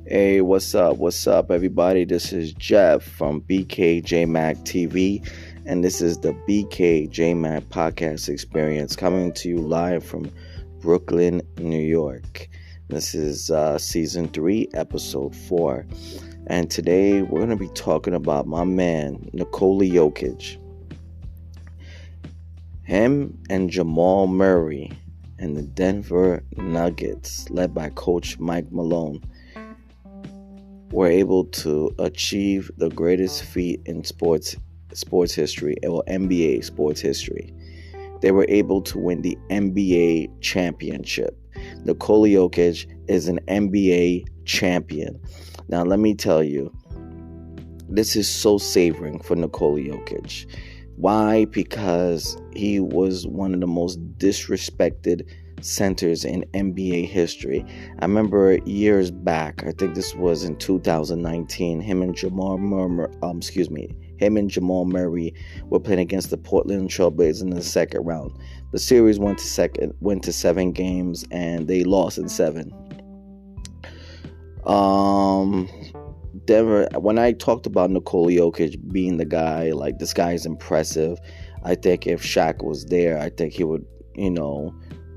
Hey, what's up? What's up, everybody? This is Jeff from BKJmacTV, and this is the BKJmac podcast experience coming to you live from Brooklyn, New York. This is season 3, episode 4, and today we're going to be talking about my man, Nikola Jokic. Him and Jamal Murray and the Denver Nuggets, led by Coach Mike Malone, were able to achieve the greatest feat in sports history, or NBA sports history. They were able to win the NBA championship. Nikola Jokic is an NBA champion. Now, let me tell you, this is so savoring for Nikola Jokic. Why? Because he was one of the most disrespected centers in NBA history. I remember years back, I think this was in 2019, him and Jamal Murray were playing against the Portland Trailblazers in the second round. The series went to 7 games, and they lost in 7. Denver, when I talked about Nikola Jokic being the guy, like, this guy is impressive. I think if Shaq was there, I think he would,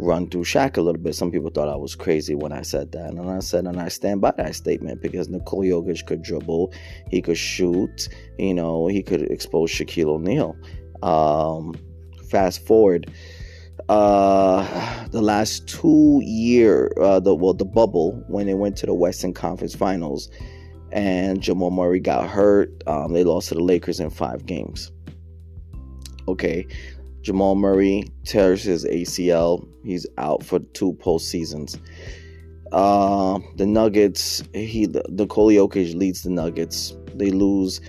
run through Shaq a little bit. Some people thought I was crazy when I said that. And I stand by that statement, because Nikola Jokic could dribble, he could shoot, he could expose Shaquille O'Neal. Fast forward, the last 2 years, the bubble, when they went to the Western Conference Finals, and Jamal Murray got hurt. They lost to the Lakers in 5 games. Okay, Jamal Murray tears his ACL. He's out for 2 postseasons. The Nuggets, Nikola Jokic leads the Nuggets. They lose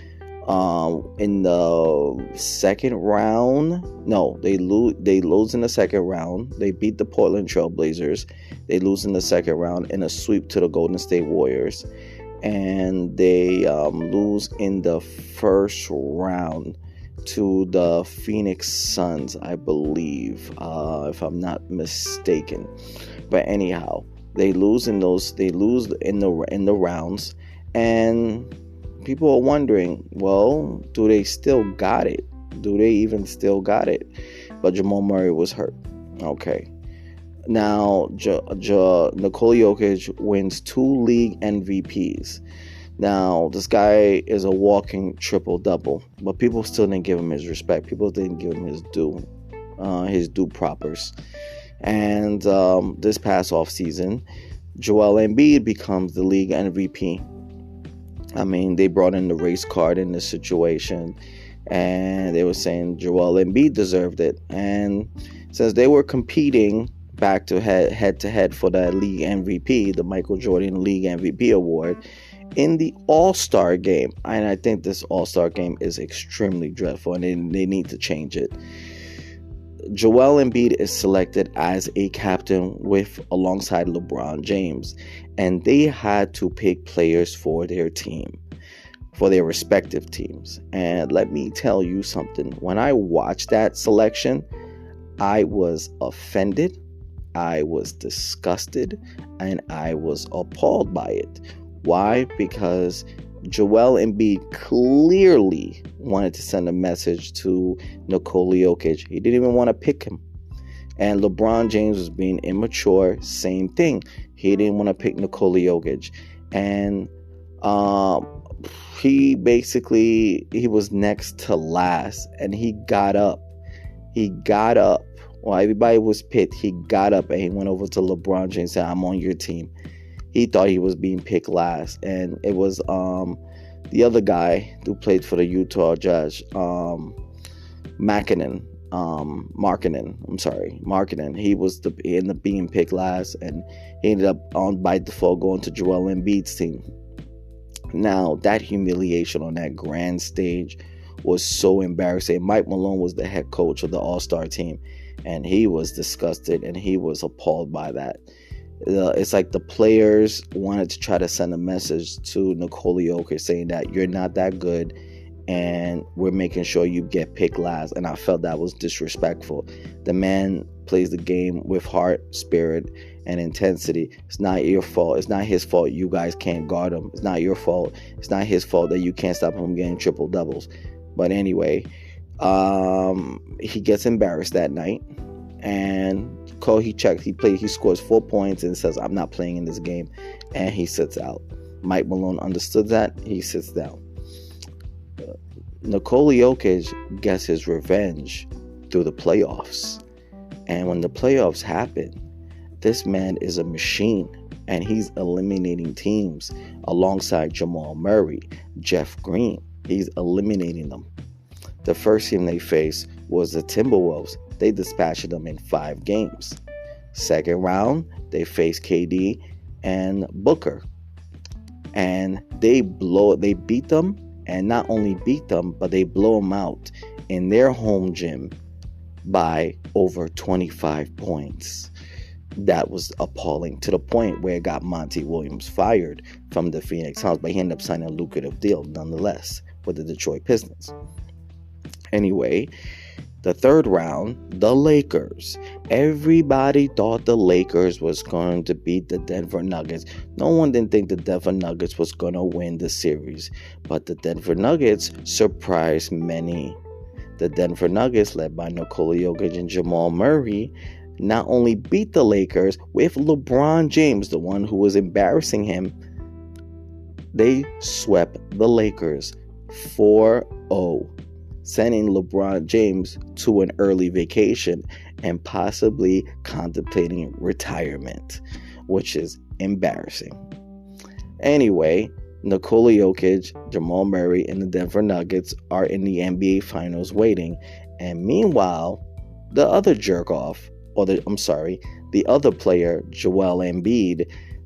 in the second round. No, they lose in the second round. They beat the Portland Trailblazers. They lose in the second round in a sweep to the Golden State Warriors. And they lose in the first round to the Phoenix Suns, I believe, if I'm not mistaken. But anyhow, they lose in the rounds, and people are wondering, well, do they still got it? Do they even still got it? But Jamal Murray was hurt. Okay. Now, Nikola Jokic wins 2 league MVPs. Now, this guy is a walking triple-double, but people still didn't give him his respect. People didn't give him his due propers. And this past offseason, Joel Embiid becomes the league MVP. I mean, they brought in the race card in this situation, and they were saying Joel Embiid deserved it. And since they were competing back to head for that league MVP, the Michael Jordan League MVP award, in the All-Star game, and I think this All-Star game is extremely dreadful, and they need to change it. Joel Embiid is selected as a captain alongside LeBron James, and they had to pick players for their team, for their respective teams. And let me tell you something. When I watched that selection, I was offended, I was disgusted, and I was appalled by it. Why? Because Joel Embiid clearly wanted to send a message to Nikola Jokic. He didn't even want to pick him. And LeBron James was being immature. Same thing. He didn't want to pick Nikola Jokic. And he was next to last. And he got up. While everybody was pissed, he got up and he went over to LeBron James and said, "I'm on your team." He thought he was being picked last, and it was the other guy who played for the Utah Jazz, Markkanen. He ended up being picked last, and he ended up by default going to Joel Embiid's team. Now, that humiliation on that grand stage was so embarrassing. Mike Malone was the head coach of the All-Star team, and he was disgusted and he was appalled by that. It's like the players wanted to try to send a message to Nikola Jokic saying that you're not that good and we're making sure you get picked last. And I felt that was disrespectful. The man plays the game with heart, spirit, and intensity. It's not your fault. It's not his fault you guys can't guard him. It's not your fault. It's not his fault that you can't stop him from getting triple doubles. But anyway, he gets embarrassed that night, and he scores 4 points and says, I'm not playing in this game, and he sits out. Mike Malone understood that. He sits down. Nikola Jokic gets his revenge through the playoffs. And when the playoffs happen, this man is a machine, and he's eliminating teams alongside Jamal Murray, Jeff Green. He's eliminating them. The first team they faced was the Timberwolves. They dispatched them in 5 games. Second round, they faced KD and Booker. And they beat them, and not only beat them, but they blow them out in their home gym by over 25 points. That was appalling, to the point where it got Monty Williams fired from the Phoenix Suns, but he ended up signing a lucrative deal nonetheless with the Detroit Pistons. Anyway, the third round, the Lakers. Everybody thought the Lakers was going to beat the Denver Nuggets. No one didn't think the Denver Nuggets was going to win the series, but the Denver Nuggets surprised many. The Denver Nuggets, led by Nikola Jokic and Jamal Murray, not only beat the Lakers with LeBron James, the one who was embarrassing him, they swept the Lakers 4-0. Sending LeBron James to an early vacation and possibly contemplating retirement, which is embarrassing. Anyway, Nikola Jokic, Jamal Murray, and the Denver Nuggets are in the NBA Finals waiting. And meanwhile, the other the other player, Joel Embiid,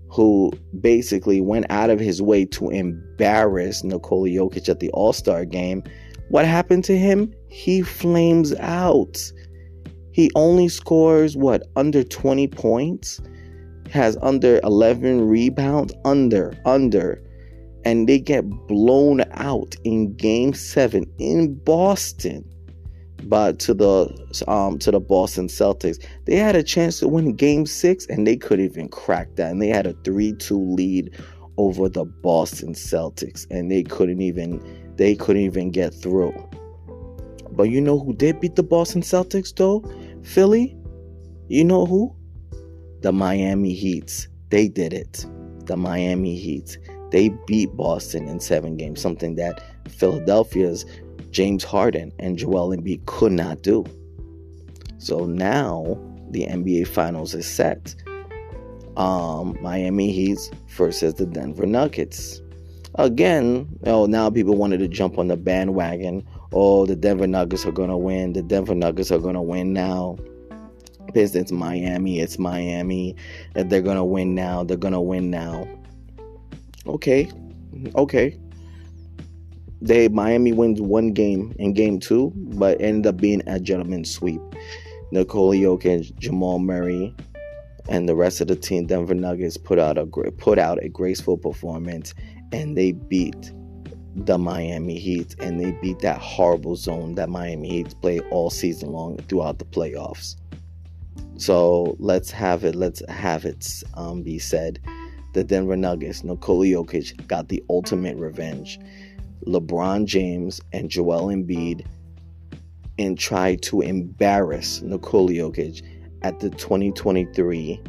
who basically went out of his way to embarrass Nikola Jokic at the All-Star game, what happened to him? He flames out. He only scores, under 20 points? Has under 11 rebounds? Under. And they get blown out in Game 7 in Boston. But to the Boston Celtics. They had a chance to win Game 6, and they couldn't even crack that. And they had a 3-2 lead over the Boston Celtics, and they couldn't even get through. But you know who did beat the Boston Celtics though? Philly? You know who? The Miami Heat. They did it. The Miami Heat. They beat Boston in 7 games, something that Philadelphia's James Harden and Joel Embiid could not do. So now the NBA Finals is set. Miami Heat versus the Denver Nuggets. Again, now people wanted to jump on the bandwagon. Oh, the Denver Nuggets are going to win. The Denver Nuggets are going to win now. It's Miami. And they're going to win now. They're going to win now. Okay. Miami wins 1 game in Game 2, but ended up being a gentleman's sweep. Nikola Jokic, Jamal Murray, and the rest of the team, Denver Nuggets, put out a graceful performance, and they beat the Miami Heat, and they beat that horrible zone that Miami Heat play all season long throughout the playoffs. So let's have it be said. The Denver Nuggets, Nikola Jokic, got the ultimate revenge. LeBron James and Joel Embiid and tried to embarrass Nikola Jokic at the 2023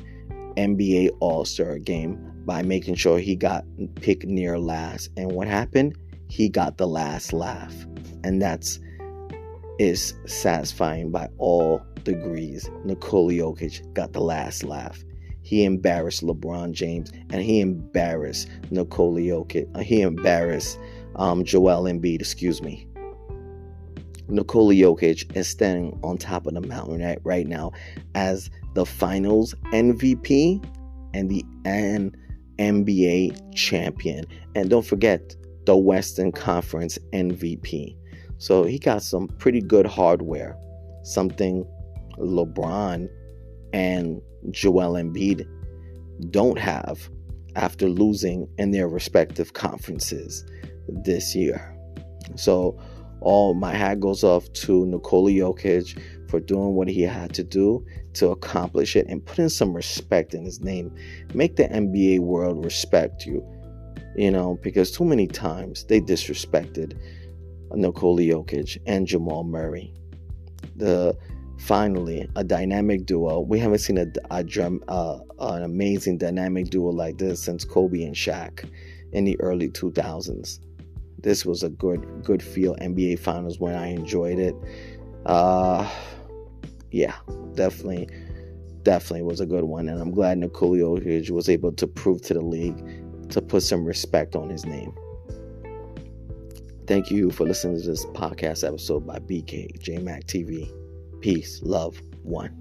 NBA All-Star game by making sure he got picked near last. And what happened? He got the last laugh. And is satisfying by all degrees. Nikola Jokic got the last laugh. He embarrassed LeBron James, and he embarrassed Nikola Jokic. He embarrassed Joel Embiid, Nikola Jokic is standing on top of the mountain right now as the Finals MVP and the NBA champion. And don't forget, the Western Conference MVP. So he got some pretty good hardware, something LeBron and Joel Embiid don't have after losing in their respective conferences this year. So all my hat goes off to Nikola Jokic for doing what he had to do to accomplish it and putting some respect in his name. Make the NBA world respect you, because too many times they disrespected Nikola Jokic and Jamal Murray. Finally, a dynamic duo. We haven't seen an amazing dynamic duo like this since Kobe and Shaq in the early 2000s. This was a good feel NBA Finals when I enjoyed it. Yeah, definitely was a good one, and I'm glad Nikola Jokic was able to prove to the league to put some respect on his name. Thank you for listening to this podcast episode by BKJmacTV. Peace, love, one.